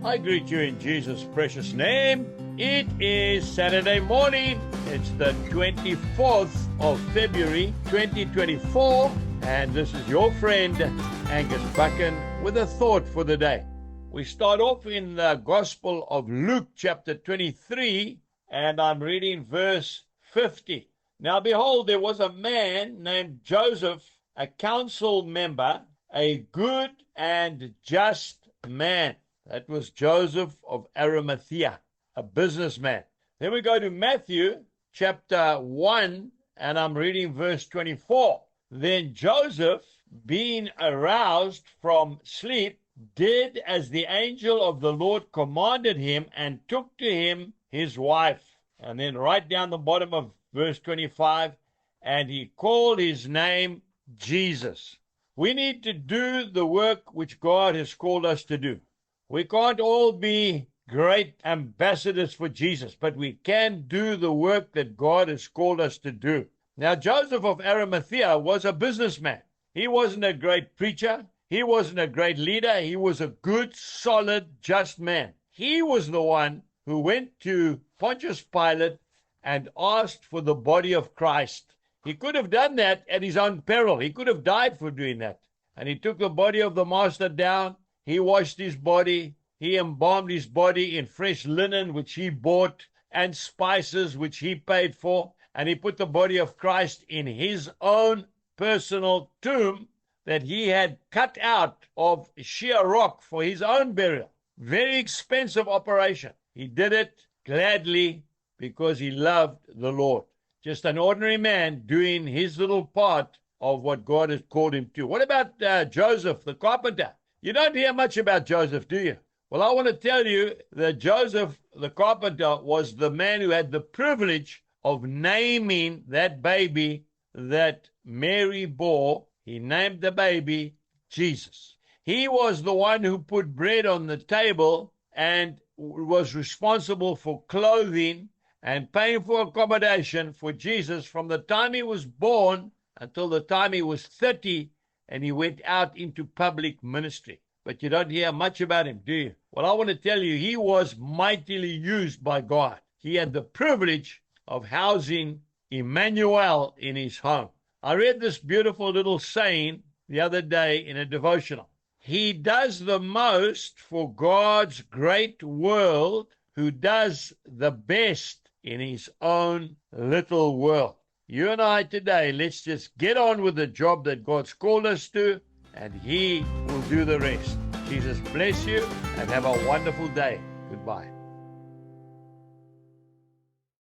I greet you in Jesus' precious name. It is Saturday morning. It's the 24th of February, 2024. And this is your friend, Angus Buchan, with a thought for the day. We start off in the Gospel of Luke, chapter 23, and I'm reading verse 50. Now, behold, there was a man named Joseph, a council member, a good and just man. That was Joseph of Arimathea, a businessman. Then we go to Matthew chapter 1, and I'm reading verse 24. Then Joseph, being aroused from sleep, did as the angel of the Lord commanded him, and took to him his wife. And then right down the bottom of verse 25, and he called his name Jesus. We need to do the work which God has called us to do. We can't all be great ambassadors for Jesus, but we can do the work that God has called us to do. Now, Joseph of Arimathea was a businessman. He wasn't a great preacher. He wasn't a great leader. He was a good, solid, just man. He was the one who went to Pontius Pilate and asked for the body of Christ. He could have done that at his own peril. He could have died for doing that. And he took the body of the master down. He washed his body. He embalmed his body in fresh linen, which he bought, and spices, which he paid for. And he put the body of Christ in his own personal tomb that he had cut out of sheer rock for his own burial. Very expensive operation. He did it gladly because he loved the Lord. Just an ordinary man doing his little part of what God has called him to. What about Joseph, the carpenter? You don't hear much about Joseph, do you? Well, I want to tell you that Joseph, the carpenter, was the man who had the privilege of naming that baby that Mary bore. He named the baby Jesus. He was the one who put bread on the table and was responsible for clothing and paying for accommodation for Jesus from the time he was born until the time he was 30 and he went out into public ministry. But you don't hear much about him, do you? Well, I want to tell you, he was mightily used by God. He had the privilege of housing Emmanuel in his home. I read this beautiful little saying the other day in a devotional. He does the most for God's great world who does the best in his own little world. You and I today, let's just get on with the job that God's called us to, and he will do the rest. Jesus bless you, and have a wonderful day. Goodbye.